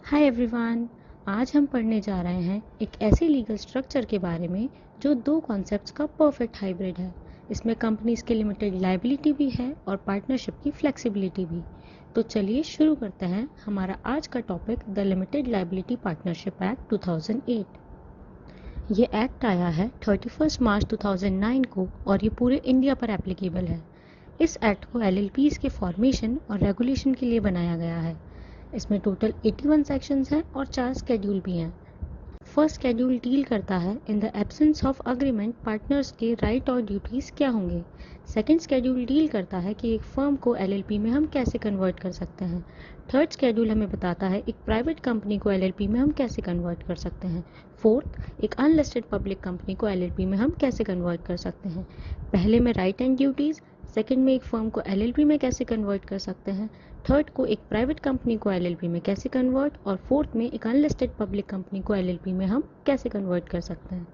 Hi everyone. आज हम पढ़ने जा रहे हैं एक ऐसे लीगल स्ट्रक्चर के बारे में जो दो कॉन्सेप्ट्स का परफेक्ट हाइब्रिड है। इसमें कंपनीज की लिमिटेड लायबिलिटी भी है और पार्टनरशिप की फ्लेक्सिबिलिटी भी। तो चलिए शुरू करते हैं हमारा आज का topic, the limited liability partnership act 2008। ये एक्ट आया है 31 मार्च 2009 को और ये पूरे इंडिया पर एप्लीकेबल है। इस एक्ट को एलएलपीज के फॉर्मेशन और रेगुलेशन के लिए बनाया गया है। इसमें टोटल 81 सेक्शंस हैं और 4 स्केड्यूल भी हैं। फर्स्ट स्केड्यूल डील करता है in the absence of agreement partners के राइट और ड्यूटीज़ क्या होंगे। सेकंड स्केड्यूल डील करता है कि एक फर्म को एलएलपी में हम कैसे कन्वर्ट कर सकते हैं। थर्ड स्केड्यूल हमें बताता है एक प्राइवेट कंपनी को एलएलपी में हम कैसे कन्वर्ट कर सकते हैं। फोर्थ, एक अनलिस्टेड पब्लिक कंपनी को एलएलपी में हम कैसे कन्वर्ट कर सकते हैं। पहले में राइट एंड ड्यूटीज़, सेकंड में एक फर्म को एलएलपी में कैसे कन्वर्ट कर सकते हैं, थर्ड को एक प्राइवेट कंपनी को एलएलपी में कैसे कन्वर्ट, और फोर्थ में एक अनलिस्टेड पब्लिक कंपनी को एलएलपी में हम कैसे कन्वर्ट कर सकते हैं।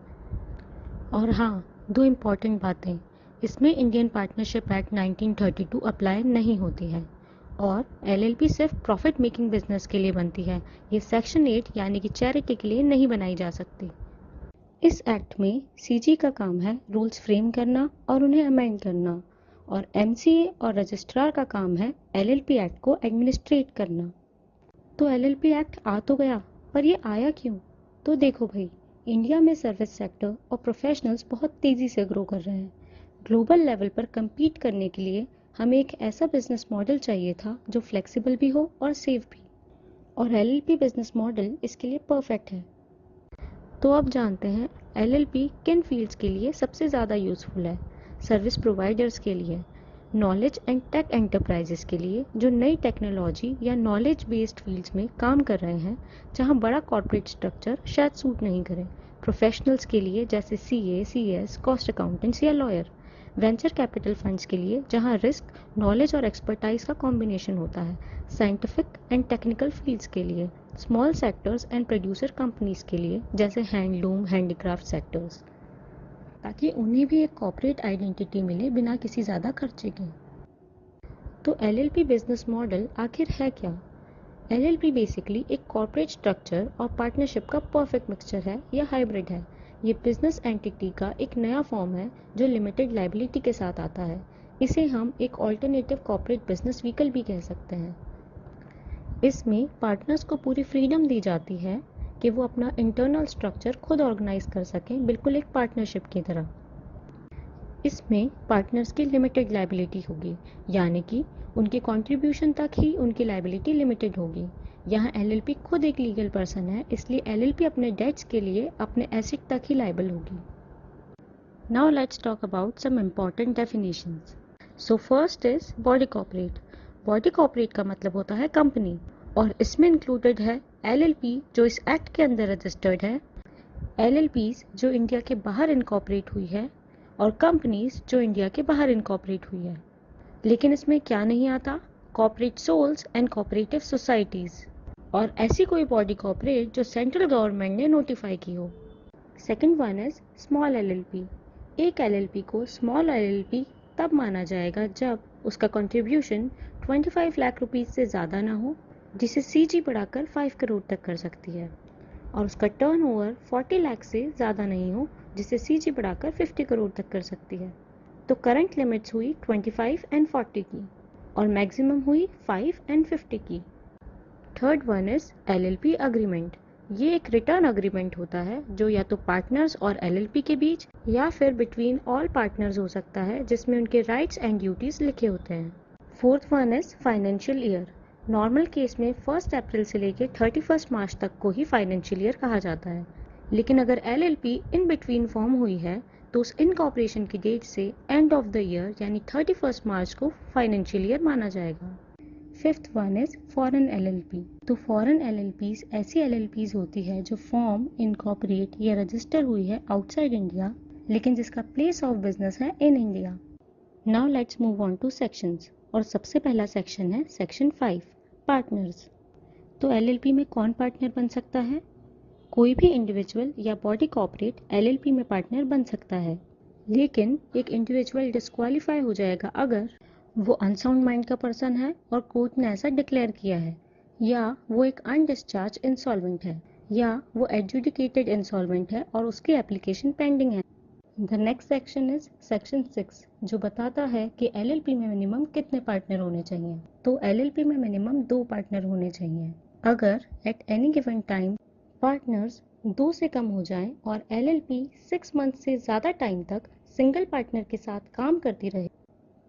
और हाँ, दो इम्पॉर्टेंट बातें, इसमें इंडियन पार्टनरशिप एक्ट 1932 अप्लाई नहीं होती है और एलएलपी सिर्फ प्रॉफिट मेकिंग बिजनेस के लिए बनती है। ये सेक्शन 8 यानी कि चैरिटी के लिए नहीं बनाई जा सकती। इस एक्ट में सीजी का काम है रूल्स फ्रेम करना और उन्हें अमेंड करना, और एमसीए और रजिस्ट्रार का काम है एलएलपी एक्ट को एडमिनिस्ट्रेट करना। तो एलएलपी एक्ट आ तो गया, पर ये आया क्यों? तो देखो भाई, इंडिया में सर्विस सेक्टर और प्रोफेशनल्स बहुत तेज़ी से ग्रो कर रहे हैं। ग्लोबल लेवल पर compete करने के लिए हमें एक ऐसा बिजनेस मॉडल चाहिए था जो फ्लेक्सिबल भी हो और सेफ भी, और एलएलपी बिजनेस मॉडल इसके लिए परफेक्ट है। तो अब जानते हैं एलएलपी किन फील्ड्स के लिए सबसे ज़्यादा यूज़फुल है। सर्विस प्रोवाइडर्स के लिए, नॉलेज एंड टेक एंटरप्राइजेस के लिए जो नई टेक्नोलॉजी या नॉलेज बेस्ड फील्ड्स में काम कर रहे हैं जहां बड़ा कॉर्पोरेट स्ट्रक्चर शायद सूट नहीं करे, प्रोफेशनल्स के लिए जैसे सीए, सीएस, कॉस्ट अकाउंटेंट्स या लॉयर, वेंचर कैपिटल फंड्स के लिए जहां रिस्क, नॉलेज और एक्सपर्टाइज का कॉम्बिनेशन होता है, साइंटिफिक एंड टेक्निकल फील्ड्स के लिए, small sectors and producer companies के लिए जैसे हैंडलूम, हैंडीक्राफ्ट सेक्टर्स, ताकि उन्हें भी एक कॉर्पोरेट आइडेंटिटी मिले बिना किसी ज़्यादा खर्चे के। तो एलएलपी बिजनेस मॉडल आखिर है क्या? एलएलपी बेसिकली एक कॉर्पोरेट स्ट्रक्चर और पार्टनरशिप का परफेक्ट मिक्सचर है या हाइब्रिड है। ये बिजनेस एंटिटी का एक नया फॉर्म है जो लिमिटेड लायबिलिटी के साथ आता है। इसे हम एक ऑल्टरनेटिव कॉर्पोरेट बिजनेस व्हीकल भी कह सकते हैं। इसमें पार्टनर्स को पूरी फ्रीडम दी जाती है कि वो अपना इंटरनल स्ट्रक्चर खुद ऑर्गेनाइज कर सकें, बिल्कुल एक पार्टनरशिप की तरह। इसमें पार्टनर्स की लिमिटेड लायबिलिटी होगी, यानी कि उनके कंट्रीब्यूशन तक ही उनकी लायबिलिटी लिमिटेड होगी। यहाँ एलएलपी खुद एक लीगल पर्सन है, इसलिए एलएलपी अपने डेट्स के लिए अपने एसेट तक ही लायबल होगी। Now let's talk about some important definitions. So first is body corporate. Body corporate का मतलब होता है कंपनी, और इसमें इंक्लूडेड है एलएलपी जो इस एक्ट के अंदर रजिस्टर्ड है, एलएलपीज जो इंडिया के बाहर इनकॉर्पोरेट हुई है, और कंपनीज जो इंडिया के बाहर इनकॉर्पोरेट हुई है। लेकिन इसमें क्या नहीं आता? Corporate soles and cooperative societies, और ऐसी कोई बॉडी कॉर्पोरेट जो सेंट्रल गवर्नमेंट ने नोटिफाई की हो। Second one is small LLP. एक एलएलपी को स्मॉल एलएलपी तब माना जाएगा जब उसका कंट्रीब्यूशन 25 लाख रुपीज से ज़्यादा ना हो, जिसे सीजी बढ़ाकर 5 करोड़ तक कर सकती है, और उसका टर्नओवर 40 लाख से ज़्यादा नहीं हो, जिसे सीजी बढ़ाकर 50 करोड़ तक कर सकती है। तो करंट लिमिट्स हुई 25 एंड 40 की, और मैक्सिमम हुई 5 एंड 50 की। Third one is LLP agreement. ये एक रिटर्न अग्रीमेंट होता है जो या तो पार्टनर्स और एलएलपी के बीच या फिर बिटवीन ऑल पार्टनर्स हो सकता है, जिसमें उनके राइट्स एंड ड्यूटीज लिखे होते हैं। Fourth one is financial year. Normal case में 1 अप्रैल से लेकर 31 मार्च तक को ही फाइनेंशियल ईयर कहा जाता है, लेकिन अगर एलएलपी इन बिटवीन फॉर्म हुई है तो उस इनकॉर्पोरेशन की डेट से एंड ऑफ द ईयर यानी 31 मार्च को फाइनेंशियल ईयर माना जाएगा। Fifth one is foreign LLP. तो फॉरेन एलएलपीज ऐसी एलएलपीज होती है जो फॉर्म, इनकॉर्पोरेट या रजिस्टर हुई है आउटसाइड इंडिया, लेकिन जिसका प्लेस ऑफ बिजनेस है in India. Now let's move on two sections, और सबसे पहला सेक्शन है सेक्शन 5, पार्टनर्स। तो एलएलपी में कौन पार्टनर बन सकता है? कोई भी इंडिविजुअल या बॉडी कॉर्पोरेट एलएलपी में पार्टनर बन सकता है, लेकिन एक इंडिविजुअल डिस्क्वालीफाई हो जाएगा अगर वो अनसाउंड माइंड का पर्सन है और कोर्ट ने ऐसा डिक्लेयर किया है, या वो एक अनडिस्चार्ज इंसॉल्वेंट है, या वो एडजुडिकेटेड इंसॉल्वेंट है और उसकी एप्लीकेशन पेंडिंग है। The next section is section 6, जो बताता है कि एलएलपी में मिनिमम कितने पार्टनर होने चाहिए। तो एलएलपी में मिनिमम 2 पार्टनर होने चाहिए। अगर at any given time partners 2 से कम हो जाएं और एलएलपी 6 मंथ से ज़्यादा टाइम तक सिंगल पार्टनर के साथ काम करती रहे,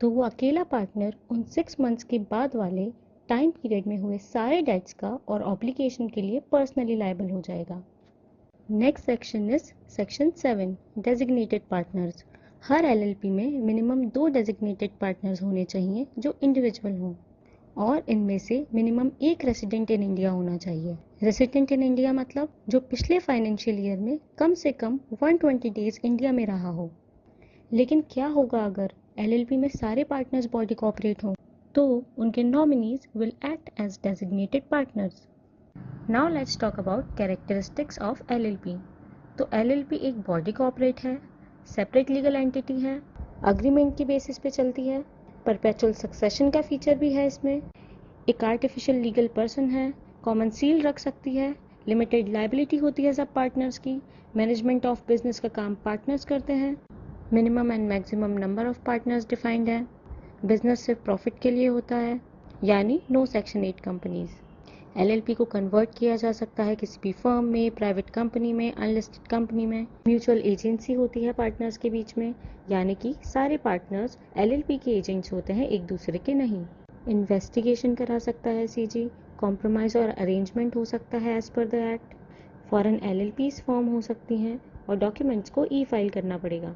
तो वो अकेला पार्टनर उन 6 मंथ्स के बाद वाले टाइम पीरियड में हुए सारे डेट्स का और ऑब्लिगेशन के लिए पर्सनली लायबल हो जाएगा। Next section is section 7, designated partners. Her LLP में मिनिमम 2 डेजिग्नेटेड पार्टनर्स होने चाहिए जो इंडिविजुअल हों, और इनमें से मिनिमम एक रेसिडेंट इन इंडिया होना चाहिए। रेसिडेंट इन इंडिया मतलब जो पिछले फाइनेंशियल ईयर में कम से कम 120 डेज इंडिया में रहा हो। लेकिन क्या होगा अगर एलएलपी में सारे पार्टनर्स बॉडी कॉर्पोरेट हों? तो उनके nominees will act as designated partners. Now let's talk about characteristics of LLP. तो एलएलपी एक बॉडी कॉर्पोरेट है, सेपरेट लीगल एंटिटी है, अग्रीमेंट की बेसिस पे चलती है, परपेचुअल सक्सेशन का फीचर भी है इसमें, एक आर्टिफिशियल लीगल पर्सन है, कॉमन सील रख सकती है, लिमिटेड लायबिलिटी होती है सब पार्टनर्स की, मैनेजमेंट ऑफ बिजनेस का काम पार्टनर्स करते हैं, minimum and maximum number of partners defined है, बिजनेस सिर्फ प्रॉफिट के लिए होता है, यानी नो सेक्शन 8 कंपनीज। एलएलपी को कन्वर्ट किया जा सकता है किसी भी फर्म में, प्राइवेट कंपनी में, अनलिस्टेड कंपनी में। म्यूचुअल एजेंसी होती है पार्टनर्स के बीच में, यानी कि सारे पार्टनर्स एलएलपी के एजेंट्स होते हैं, एक दूसरे के नहीं। इन्वेस्टिगेशन करा सकता है सीजी, कॉम्प्रोमाइज़ और अरेंजमेंट हो सकता है as per the act, foreign LLPs form हो सकती हैं और डॉक्यूमेंट्स को ई फाइल करना पड़ेगा।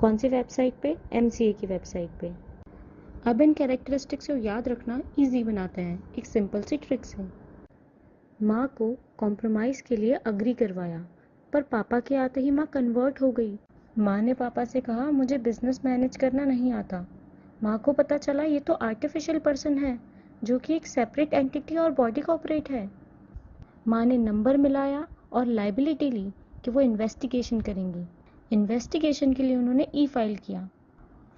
कौन सी वेबसाइट पे? एमसीए की वेबसाइट पे। अब इन कैरेक्टरिस्टिक्स को याद रखना इजी बनाते हैं एक सिंपल सी ट्रिक से। माँ को कॉम्प्रोमाइज़ के लिए अग्री करवाया, पर पापा के आते ही माँ कन्वर्ट हो गई। माँ ने पापा से कहा मुझे बिजनेस मैनेज करना नहीं आता। माँ को पता चला ये तो आर्टिफिशियल पर्सन है जो कि एक सेपरेट एंटिटी और बॉडी कॉर्पोरेट है। माँ ने नंबर मिलाया और लाइबिलिटी ली कि वो इन्वेस्टिगेशन करेंगी। इन्वेस्टिगेशन के लिए उन्होंने ई फाइल किया,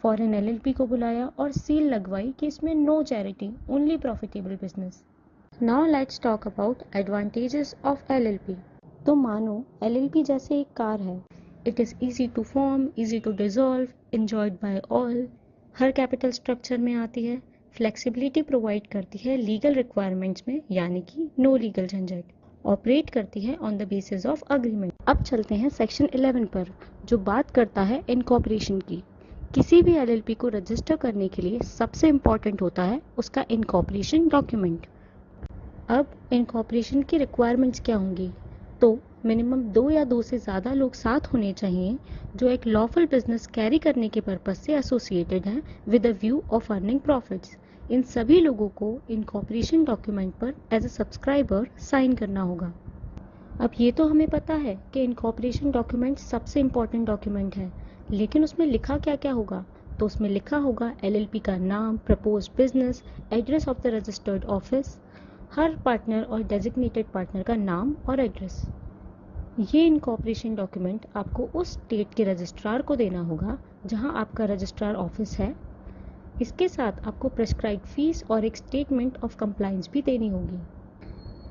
फॉरेन एलएलपी को बुलाया और सील लगवाई कि इसमें no charity, only profitable business. Now let's talk about advantages of LLP. तो मानो एलएलपी जैसे एक कार है, it is easy to form, easy to dissolve, enjoyed by all, हर कैपिटल स्ट्रक्चर में आती है, फ्लेक्सिबिलिटी प्रोवाइड करती है लीगल रिक्वायरमेंट्स में, यानी कि नो लीगल झंझट, ऑपरेट करती है on the basis of agreement. अब चलते हैं सेक्शन 11 पर, जो बात करता है इनकॉर्पोरेशन की। किसी भी एलएलपी को रजिस्टर करने के लिए सबसे इम्पॉर्टेंट होता है उसका इनकॉर्पोरेशन डॉक्यूमेंट। अब इनकॉर्पोरेशन की रिक्वायरमेंट्स क्या होंगी? तो मिनिमम 2 या 2 से ज़्यादा लोग साथ होने चाहिए जो एक लॉफुल बिजनेस कैरी करने के पर्पज से एसोसिएटेड हैं with a view of earning profits. इन सभी लोगों को इनकॉर्पोरेशन डॉक्यूमेंट पर एज अ सब्सक्राइबर साइन करना होगा। अब ये तो हमें पता है कि इनकॉर्पोरेशन डॉक्यूमेंट सबसे इम्पॉर्टेंट डॉक्यूमेंट है, लेकिन उसमें लिखा क्या क्या होगा? तो उसमें लिखा होगा एलएलपी का नाम, proposed business, address of the registered office, her partner और डेजिग्नेटेड पार्टनर का नाम और एड्रेस। ये इनकॉर्पोरेशन डॉक्यूमेंट आपको उस स्टेट के रजिस्ट्रार को देना होगा जहां आपका रजिस्ट्रार ऑफिस है। इसके साथ आपको प्रेस्क्राइब्ड फीस और एक स्टेटमेंट ऑफ कंप्लायंस भी देनी होगी।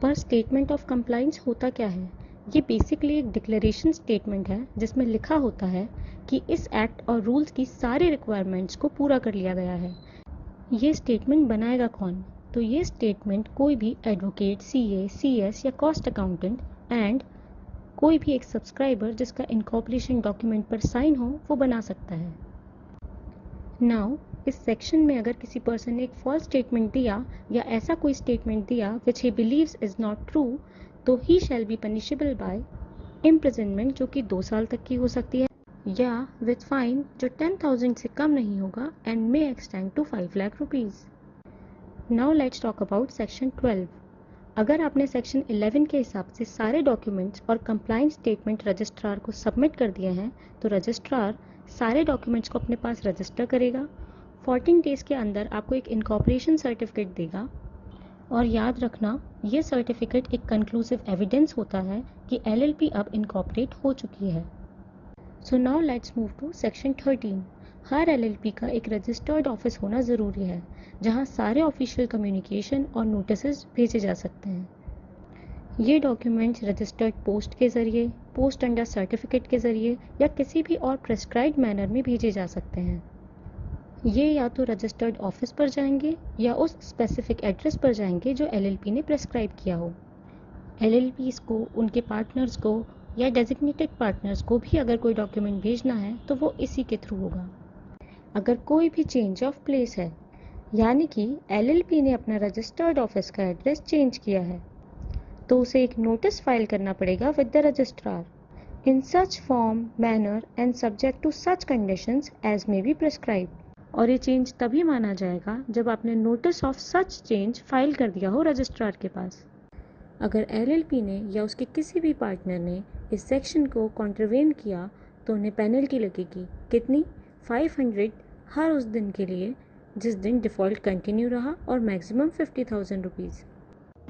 पर स्टेटमेंट ऑफ कंप्लायंस होता क्या है? ये बेसिकली एक डिक्लेरेशन स्टेटमेंट है जिसमें लिखा होता है कि इस एक्ट और रूल्स की सारी रिक्वायरमेंट्स को पूरा कर लिया गया है। ये स्टेटमेंट बनाएगा कौन? तो ये स्टेटमेंट कोई भी एडवोकेट, सीए, सीएस या कॉस्ट अकाउंटेंट एंड कोई भी एक सब्सक्राइबर जिसका इनकॉर्पोरेशन डॉक्यूमेंट पर साइन हो वो बना सकता है। नाउ इस सेक्शन में अगर किसी पर्सन ने एक फॉल्स स्टेटमेंट दिया या ऐसा कोई स्टेटमेंट दिया which he believes is not true, तो he shall be punishable by imprisonment, जो कि 2 साल तक की हो सकती है, या विथ फाइन जो 10,000 से कम नहीं होगा and may extend to 5 lakh rupees. Now let's talk about section 12। अगर आपने सेक्शन 11 के हिसाब से सारे डॉक्यूमेंट्स और कंप्लायंस स्टेटमेंट रजिस्ट्रार को सबमिट कर दिए हैं, तो रजिस्ट्रार सारे डॉक्यूमेंट्स को अपने पास रजिस्टर करेगा। 14 डेज़ के अंदर आपको एक इनकॉर्पोरेशन सर्टिफिकेट देगा। और याद रखना, ये सर्टिफिकेट एक कंक्लूसिव एविडेंस होता है कि एलएलपी अब इनकॉर्पोरेट हो चुकी है। So now let's move to section 13। हर एलएलपी का एक रजिस्टर्ड ऑफिस होना ज़रूरी है। जहां सारे ऑफिशियल कम्युनिकेशन और नोटिसेस भेजे जा सकते हैं। ये डॉक्यूमेंट्स रजिस्टर्ड पोस्ट के ज़रिए, पोस्ट अंडर सर्टिफिकेट के ज़रिए या किसी भी और प्रेस्क्राइब्ड मैनर में भेजे जा सकते हैं। ये या तो रजिस्टर्ड ऑफिस पर जाएंगे या उस स्पेसिफिक एड्रेस पर जाएंगे जो एलएलपी ने प्रेस्क्राइब किया हो। एलएलपीज़ को, उनके पार्टनर्स को या डेजिग्नेटेड पार्टनर्स को भी अगर कोई डॉक्यूमेंट भेजना है तो वो इसी के थ्रू होगा। अगर कोई भी चेंज ऑफ प्लेस है, यानी कि एलएलपी ने अपना रजिस्टर्ड ऑफिस का एड्रेस चेंज किया है, तो उसे एक नोटिस फाइल करना पड़ेगा with the registrar in such form, manner and subject to such conditions as may be prescribe. और ये चेंज तभी माना जाएगा जब आपने notice of such change file कर दिया हो रजिस्ट्रार के पास। अगर एलएलपी ने या उसके किसी भी पार्टनर ने इस सेक्शन को कॉन्ट्रवेन किया तो उन्हें पेनल्टी लगेगी। कितनी? 500 हर उस दिन के लिए जिस दिन डिफ़ॉल्ट कंटिन्यू रहा और maximum 50,000 rupees.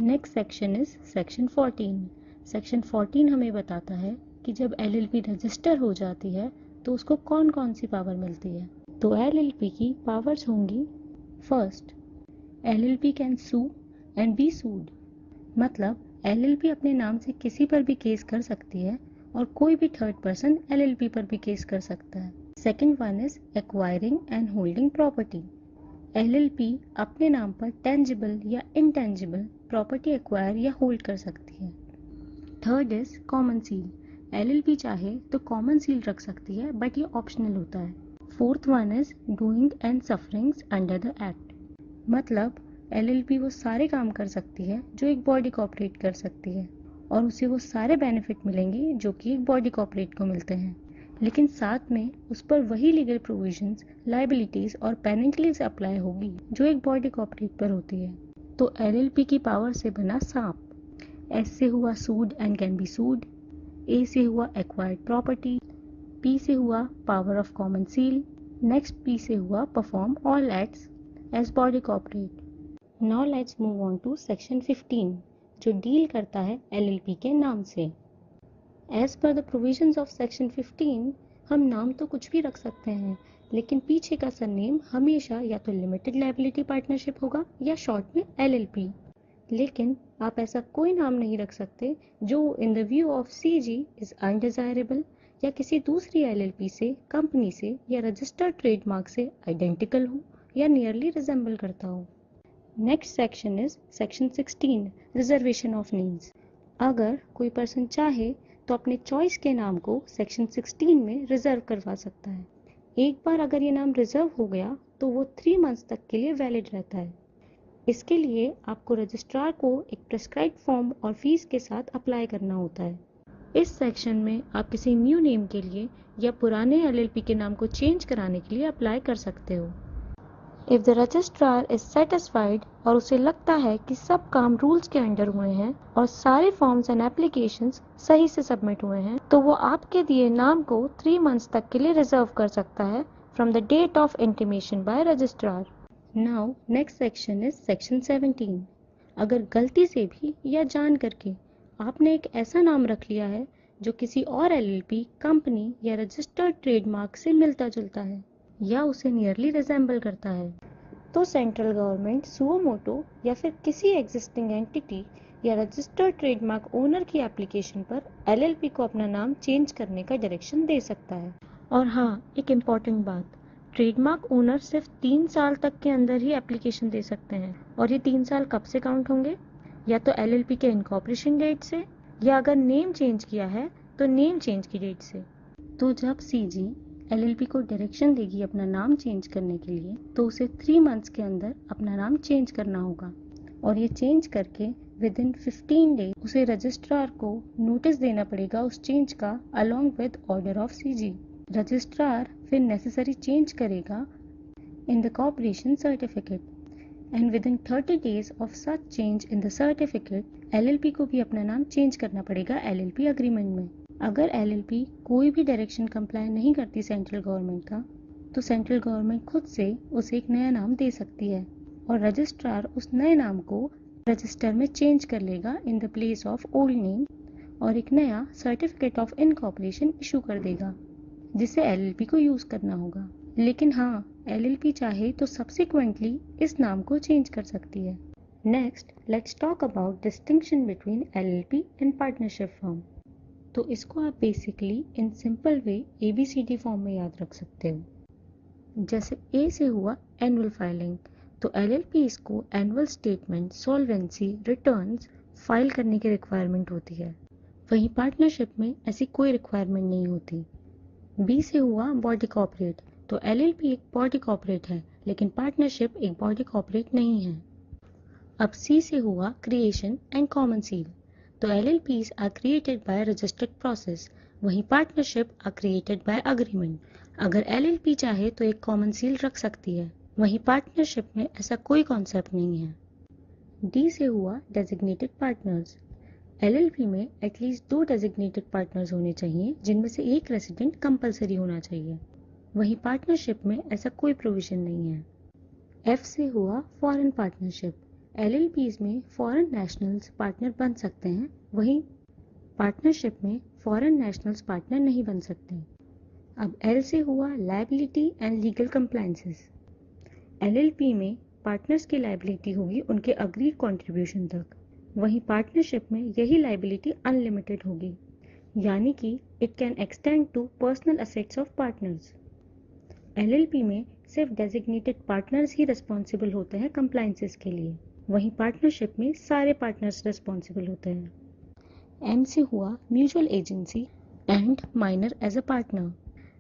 Next section is section 14। Section 14 हमें बताता है कि जब एलएलपी रजिस्टर हो जाती है तो उसको कौन कौन सी पावर मिलती है। तो एलएलपी की पावर्स होंगी, first, LLP can sue and be sued, मतलब एलएलपी अपने नाम से किसी पर भी केस कर सकती है और कोई भी थर्ड पर्सन एलएलपी पर भी केस कर सकता है। Second one is acquiring and holding property. LLP अपने नाम पर टेंजिबल या इनटेंजिबल प्रॉपर्टी एक्वायर या होल्ड कर सकती है। Third is common seal. LLP चाहे तो कॉमन सील रख सकती है बट ये ऑप्शनल होता है। Fourth one is doing and sufferings under the act, मतलब एलएलपी वो सारे काम कर सकती है जो एक बॉडी कॉपरेट कर सकती है और उसे वो सारे बेनिफिट मिलेंगे जो कि एक बॉडी कॉपरेट को मिलते हैं, लेकिन साथ में उस पर वही लीगल प्रोविजंस, लाइबिलिटीज और पेनल्टीज अप्लाई होगी जो एक बॉडी कॉपरेट पर होती है। तो एलएलपी की पावर से बना सांप, एस से हुआ sued and can be sued, A से हुआ एक्वायर्ड प्रॉपर्टी, पी से हुआ power of common seal, next P से हुआ perform all acts as body corporate. Now let's move on to section 15 जो डील करता है एलएलपी के नाम से। As per the provisions of section 15 हम नाम तो कुछ भी रख सकते हैं, लेकिन पीछे का सरनेम हमेशा या तो लिमिटेड लायबिलिटी पार्टनरशिप होगा या शॉर्ट में एलएलपी। लेकिन आप ऐसा कोई नाम नहीं रख सकते जो in the view of CG is undesirable या किसी दूसरी एलएलपी से, कंपनी से या रजिस्टर्ड ट्रेडमार्क से आइडेंटिकल हो या नियरली रिजेंबल करता हो। Next section is section 16, reservation of names. अगर कोई पर्सन चाहे तो अपने चॉइस के नाम को सेक्शन 16 में रिजर्व करवा सकता है। एक बार अगर ये नाम रिजर्व हो गया तो वो 3 मंथ्स तक के लिए वैलिड रहता है। इसके लिए आपको रजिस्ट्रार को एक प्रेस्क्राइब्ड फॉर्म और फीस के साथ अप्लाई करना होता है। इस सेक्शन में आप किसी न्यू नेम के लिए या पुराने एलएलपी के नाम को चेंज कराने के लिए अप्लाई कर सकते हो। If the registrar is satisfied और उसे लगता है कि सब काम रूल्स के अंडर हुए हैं और सारे फॉर्म्स एंड एप्लीकेशंस सही से सबमिट हुए हैं, तो वो आपके दिए नाम को 3 मंथ्स तक के लिए रिजर्व कर सकता है from the date of intimation by registrar. Now next section is section 17। अगर गलती से भी या जान करके आपने एक ऐसा नाम रख लिया है जो किसी और एलएलपी, कंपनी या रजिस्टर्ड ट्रेडमार्क से मिलता जुलता है या उसे नियरली रिजेंबल करता है, तो सेंट्रल गवर्नमेंट सुओ मोटो या फिर किसी एग्जिस्टिंग एंटिटी या रजिस्टर्ड ट्रेडमार्क ओनर की एप्लीकेशन पर एलएलपी को अपना नाम चेंज करने का डायरेक्शन दे सकता है। और हाँ, एक इम्पॉर्टेंट बात, ट्रेडमार्क ओनर सिर्फ 3 साल तक के अंदर ही एप्लीकेशन दे सकते हैं और ये 3 साल कब से काउंट होंगे? या तो एलएलपी के इनकॉर्पोरेशन डेट से, या अगर नेम चेंज किया है तो नेम चेंज की डेट से। तो जब सीजी एलएलपी को डायरेक्शन देगी अपना नाम चेंज करने के लिए, तो उसे 3 मंथ्स के अंदर अपना नाम चेंज करना होगा और ये चेंज करके विद इन 15 डेज उसे रजिस्ट्रार को नोटिस देना पड़ेगा उस चेंज का along with order of CG. Registrar फिर नेसेसरी चेंज करेगा in the corporation certificate and within 30 days of such change in the certificate, LLP को भी अपना नाम चेंज करना पड़ेगा LLP अग्रीमेंट में। अगर LLP कोई भी डायरेक्शन कंप्लाई नहीं करती सेंट्रल गवर्नमेंट का, तो सेंट्रल गवर्नमेंट खुद से उसे एक नया नाम दे सकती है और रजिस्ट्रार उस नए नाम को रजिस्टर में चेंज कर लेगा in the place of old name और एक नया सर्टिफिकेट ऑफ इनकॉर्पोरेशन इशू कर देगा जिसे LLP को यूज करना होगा। लेकिन हाँ, एलएलपी चाहे तो सब्सिक्वेंटली इस नाम को चेंज कर सकती है। Next, let's talk about distinction between LLP and partnership firm. तो इसको आप basically in simple way ABCD form में याद रख सकते हो। जैसे ए से हुआ एनुअल फाइलिंग, तो एलएलपी इसको annual statement, solvency, returns file करने की रिक्वायरमेंट होती है। वहीं पार्टनरशिप में ऐसी कोई रिक्वायरमेंट नहीं होती। बी से हुआ बॉडी कॉर्पोरेट, तो एलएलपी एक बॉडी कॉर्पोरेट है, लेकिन पार्टनरशिप एक बॉडी कॉर्पोरेट नहीं है। अब सी से हुआ क्रिएशन एंड कॉमन सील, तो LLPs are created by registered process, वहीं partnership are created by agreement. अगर LLP चाहे तो एक कॉमन सील रख सकती है, वहीं पार्टनरशिप में ऐसा कोई कॉन्सेप्ट नहीं है। डी से हुआ डेजिग्नेटेड पार्टनर्स। LLP में एटलीस्ट 2 डेजिग्नेटेड पार्टनर्स होने चाहिए, जिनमें से एक रेसिडेंट कंपलसरी होना चाहिए। वहीं पार्टनरशिप में ऐसा कोई प्रोविजन नहीं है। एफ से हुआ फॉरेन पार्टनरशिप। LLPs में फॉरेन नेशनल्स पार्टनर बन सकते हैं, वहीं पार्टनरशिप में फॉरेन नेशनल्स पार्टनर नहीं बन सकते। अब एल से हुआ liability and legal compliances. LLP में पार्टनर्स की लायबिलिटी होगी उनके अग्रीड कंट्रीब्यूशन तक, वहीं पार्टनरशिप में यही लायबिलिटी अनलिमिटेड होगी, यानी कि it can extend to personal assets of partners. LLP में सिर्फ डेजिग्नेटेड पार्टनर्स ही रिस्पॉन्सिबल होते हैं कंप्लायंसेस के लिए, वहीं पार्टनरशिप में सारे पार्टनर्स रिस्पॉन्सिबल होते हैं। एम से हुआ mutual agency and minor as a partner.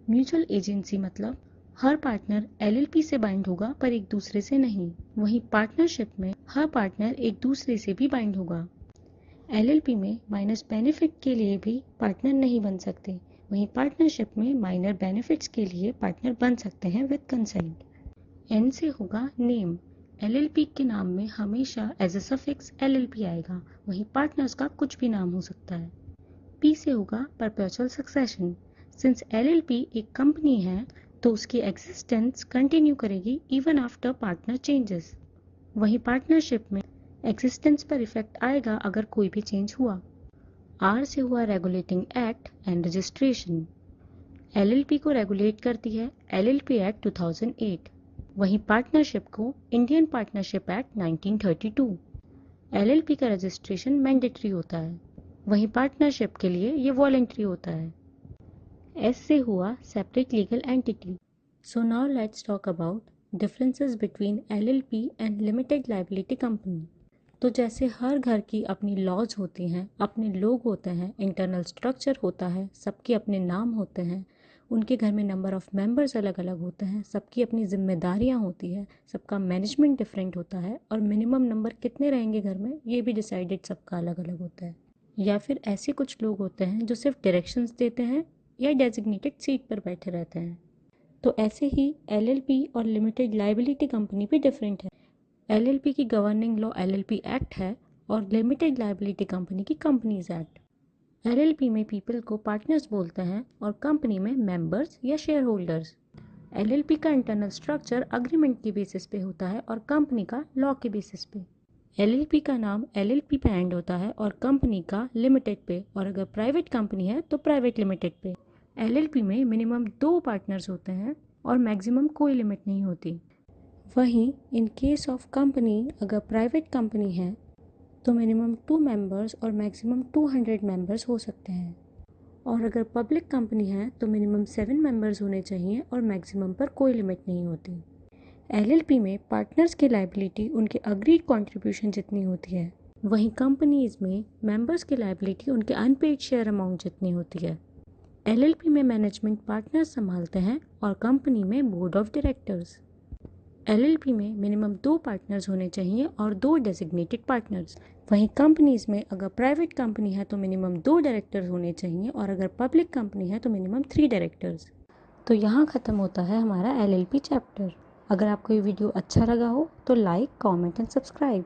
Mutual agency मतलब हर पार्टनर LLP से बाइंड होगा पर एक दूसरे से नहीं, वहीं पार्टनरशिप में हर पार्टनर एक दूसरे से भी बाइंड होगा। LLP में माइनस बेनिफिट के लिए भी पार्टनर नहीं बन सकते, वहीं पार्टनरशिप में माइनर बेनिफिट्स के लिए पार्टनर बन सकते हैं विद कंसेंट। एन से होगा नेम। LLP के नाम में हमेशा एज अ सफिक्स LLP आएगा, वहीं पार्टनर्स का कुछ भी नाम हो सकता है। पी से होगा परपेचुअल सक्सेशन। सिंस LLP एक कंपनी है तो उसकी एग्जिस्टेंस कंटिन्यू करेगी इवन आफ्टर पार्टनर चेंजेस, वहीं पार्टनरशिप में एग्जिस्टेंस पर इफेक्ट आएगा अगर कोई भी चेंज हुआ। आर से हुआ regulating act and registration. LLP को रेगुलेट करती है LLP एक्ट 2008, वहीं पार्टनरशिप को इंडियन पार्टनरशिप एक्ट 1932। LLP का रजिस्ट्रेशन मैंडेटरी होता है, वहीं पार्टनरशिप के लिए ये वॉलंटरी होता है। एस से हुआ separate legal entity. So now let's talk about differences between LLP and limited liability company. तो जैसे हर घर की अपनी लॉज होती हैं, अपने लोग होते हैं, इंटरनल स्ट्रक्चर होता है, सबके अपने नाम होते हैं, उनके घर में नंबर ऑफ़ मेंबर्स अलग अलग होते हैं, सबकी अपनी जिम्मेदारियां होती है, सबका मैनेजमेंट डिफरेंट होता है, और मिनिमम नंबर कितने रहेंगे घर में ये भी डिसाइडेड सबका अलग अलग होता है। या फिर ऐसे कुछ लोग होते हैं जो सिर्फ डायरेक्शंस देते हैं या डेजिग्नेटेड सीट पर बैठे रहते हैं। तो ऐसे ही LLP और लिमिटेड लायबिलिटी कंपनी भी डिफरेंट है। LLP की गवर्निंग लॉ LLP एक्ट है और लिमिटेड लायबिलिटी कंपनी की कंपनीज एक्ट। LLP में पीपल को पार्टनर्स बोलते हैं और कंपनी में मेंबर्स या शेयर होल्डर्स। LLP का इंटरनल स्ट्रक्चर अग्रीमेंट की बेसिस पे होता है और कंपनी का लॉ के बेसिस पे। LLP का नाम LLP पे एंड होता है और कंपनी का लिमिटेड पे, और अगर प्राइवेट कंपनी है तो प्राइवेट लिमिटेड पे। LLP में मिनिमम 2 पार्टनर्स होते हैं और मैक्सिमम कोई लिमिट नहीं होती। वहीं इन केस ऑफ कंपनी अगर प्राइवेट कंपनी है तो मिनिमम 2 मेंबर्स और मैक्सिमम 200 मेंबर्स हो सकते हैं, और अगर पब्लिक कंपनी है तो मिनिमम 7 मेंबर्स होने चाहिए और मैक्सिमम पर कोई लिमिट नहीं होती। LLP में पार्टनर्स की लायबिलिटी उनके अग्रीड कंट्रीब्यूशन जितनी होती है, वहीं कंपनीज में मेंबर्स की लायबिलिटी उनके अनपेड शेयर अमाउंट जितनी होती है। LLP में मैनेजमेंट पार्टनर्स संभालते हैं और कंपनी में बोर्ड ऑफ डायरेक्टर्स। LLP में मिनिमम 2 पार्टनर्स होने चाहिए और 2 डेजिग्नेटेड पार्टनर्स, वहीं कंपनीज में अगर प्राइवेट कंपनी है तो मिनिमम 2 डायरेक्टर्स होने चाहिए और अगर पब्लिक कंपनी है तो मिनिमम 3 डायरेक्टर्स। तो यहाँ ख़त्म होता है हमारा LLP चैप्टर। अगर आपको ये वीडियो अच्छा लगा हो तो लाइक, कमेंट एंड सब्सक्राइब।